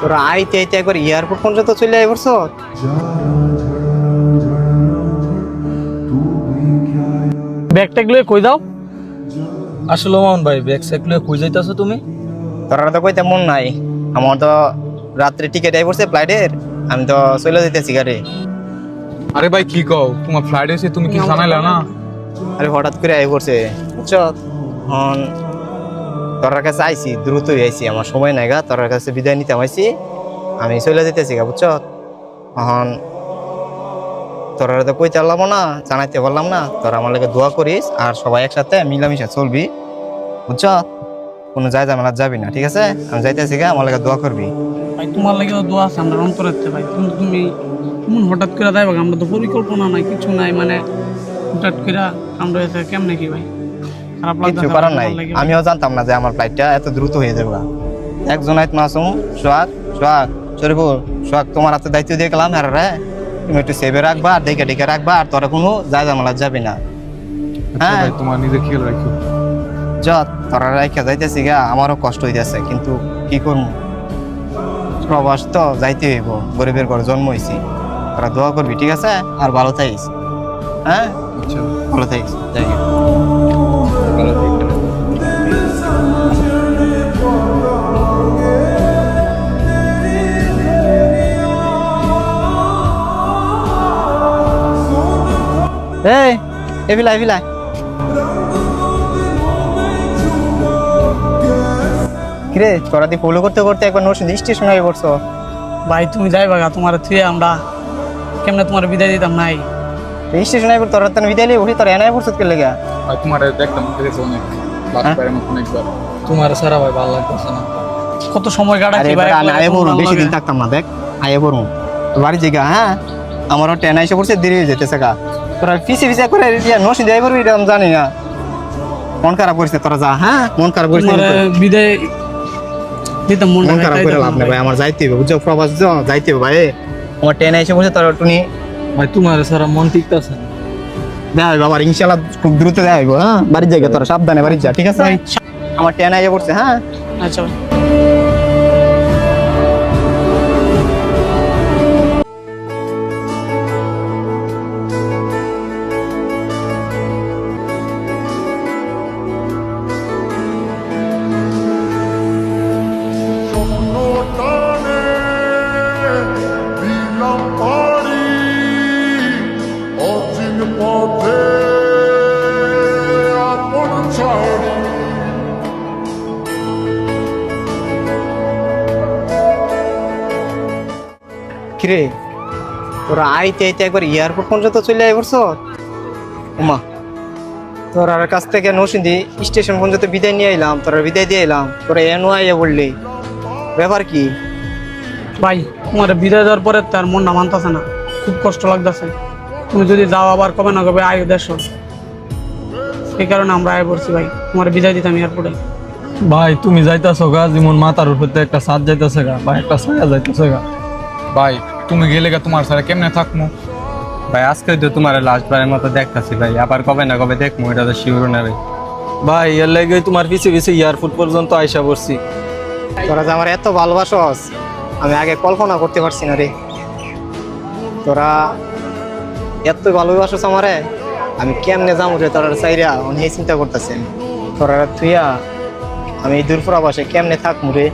তোরা আইতে আইতে একবার এয়ারপোর্ট পর্যন্ত চলে আই পড়ছ। ব্যাগটা গুলো কই দাও। আসলে মামুন ভাই ব্যাগ স্যাগ গুলো কই যাইতাছো তুমি? তোরা তো কইতে মন নাই, আমার তো রাত্রে টিকিট আই পড়ছে ফ্লাইটের, আমি তো চলে যেতেছি গাড়ি। আরে ভাই কি কও, তোমার ফ্লাইট এসে তুমি কি জানাইলা না? আরে হঠাৎ করে আই পড়ছে বুঝছ। এখন তোরার কাছে আইছি, দ্রুতই আইছি, আমার সময় নাই গা। তোরার কাছে বিদায় নিতে আইছি, আমি চলে যেতেছি গা বুঝছ। এখন তোরা তো কইতে পারলাম না, জানাইতে পারলাম না। তোরা আমার লাগে দোয়া করিস আর সবাই একসাথে মিলামিশা চলবি বুঝছ। কোনো যায় ঝামেলা যাবি না, ঠিক আছে? আমি যাইতেছি গা, আমার লাগে দোয়া করবি। ভাই তোমার লাগে তো দোয়া আছে আমরা অন্তরাতে ভাই, কিন্তু তুমি কেমন হঠাৎ করে যাইবা? আমরা তো পরিকল্পনা নাই, কিছু নাই, মানে হঠাৎ করে আমরা এসে কেমনে কি ভাই খারাপ কিছু লাগছে করার নাই, আমিও জানতাম না যে আমার ফ্লাইটটা এত দ্রুত হয়ে যাবে। একজন আইত মাসুম সোহাগ সোহাগ শরীফুল সোহাগ, তোমার হাতে দায়িত্ব দিয়ে গেলাম। হ্যাঁ রে, তুমি একটু সেভে রাখবা আর দেখে দেখে রাখবা, আর তোরা কোনো যায় ঝামেলা যাবি না। আচ্ছা ভাই, তোমার নিজে খেয়াল রাখো। যত তোরা রাইখা যাইতেছি গা, আমারও কষ্ট হইতেছে, কিন্তু কি করবো, প্রবাস তো যাইতে হইব, গরিবের ঘরে জন্ম হয়েছি। তোরা দোয়া করবি, ঠিক আছে? আর ভালো থাকিস। হ্যাঁ আচ্ছা ভালো থাকিস, যাই হোক। ভালো থেকো। এই এভিলাই এভিলাই কিরে, তোরা দিয়ে ফলো করতে করতে একবার নরসিংদী স্টেশন হয়ে পড়ছো। ভাই তুমি যাইবা গা, তোমার থুয়ে আমরা কেমনে তোমার বিদায় দিতাম নাই। স্টেশন হয়ে তোরা তো বিদায় লিয়ে উঠি, তোরা এনাই পড়ছো কে লেগা? ভাই তোমার দেখতাম দেখেছো অনেক লাস্ট বারের মতন একবার। তোমার সারা ভাই ভালো লাগতেছে না, কত সময় আরে কাটাচ্ছি ভাই। আমি আয়ে পড়ুন, বেশি দিন থাকতাম না, দেখ আয়ে পড়ুন বাড়ি জায়গা। হ্যাঁ আমারও ট্রেন এসে পড়ছে, দেরি হয়ে যেতেছে গা। তোরা পিছিয়ে পিছিয়ে করে নরসিংদী আই পড়বি, এটা আমি জানি না। মন খারাপ করিস তোরা, যা। হ্যাঁ মন খারাপ করিস, বিদায় দিতাম, মন খারাপ করে লাভ নেই ভাই, আমার যাইতে হবে বুঝছো, প্রবাস যাইতে হবে ভাই। আমার ট্রেন এসে পড়ছে, তোরা একটু নিয়ে ভাই তোমার সারা মন ঠিকতাছে না। দেখা হইব আবার ইনশাল্লাহ, খুব দ্রুত দেখা হইব। হ্যাঁ বাড়ির জায়গা, তোরা সাবধানে বাড়ি যা, ঠিক আছে? আমার ট্রেন আইয়া পড়ছে। হ্যাঁ আচ্ছা ভাই। কিরে, তোরা আইতে আইতে একবার এয়ারপোর্ট পর্যন্ত চলে আই পড়ছ। উমা, তোরার কাছ থেকে নরসিংদী স্টেশন পর্যন্ত বিদায় নিয়ে আইলাম, তোরা বিদায় দিয়ে এলাম, তোরা এনো আইয়া বললি, ব্যাপার কি? ভাই তোমার বিদায় দেওয়ার পরে তার মনটা মানতেছে না, খুব কষ্ট লাগতেছে। তুমি যদি যাও আবার কবে না কবে আয়ু দেশ, এই কারণে আমরা আয় পড়ছি ভাই, তোমার বিদায় দিতাম এয়ারপোর্টে। ভাই তুমি যাইতাছো গা, যেমন মাথার উপরে একটা ছাদ যাইতাছে গা, বা একটা ছায়া যাইতাছে গা। ভাই তুমি গেলে গা তোমার সারা কেমনে থাকবো? ভাই আজকে তো তোমার লাস্ট বারের মতো দেখতাছি ভাই, আবার কবে না কবে দেখবো এটা তো শিওর না রে ভাই এর লাগে তোমার পিছিয়ে পিছিয়ে এয়ারপোর্ট পর্যন্ত আইসা পড়ছি। তোরা যে আমার এত ভালোবাসস, আমি আগে কল্পনা করতে পারছি না রে। তোরা এত ভালোবাসস আমারে, আমি কেমনে যাবো রে তোরা চাইরা, অনেক চিন্তা করতেছেন। তোরা থুইয়া আমি এই দূরপ্রবাসে কেমনে থাকবো রে?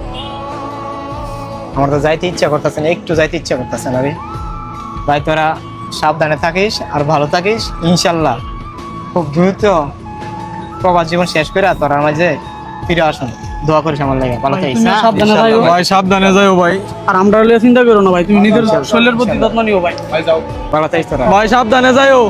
আমার তো যাইতে ইচ্ছা করতেছে না, একটু যাইতে ইচ্ছা করতেছে না রে ভাই। তোরা সাবধানে থাকিস আর ভালো থাকিস, ইনশাল্লাহ খুব দ্রুত প্রবাস জীবন শেষ করে তোরা মাঝে ফিরে আসুন। দোয়া করিস আমার লাগে, ভালো থাকিস। তুমি সাবধানে যাইও ভাই সাবধানে যাইও ভাই। আর আমরা চিন্তা করো না ভাই, তুমি নিজের শরীরের প্রতি যত্ন নিও ভাই। ভাই যাও। ভালো থাকিস তোরা। ভাই সাবধানে যাইও।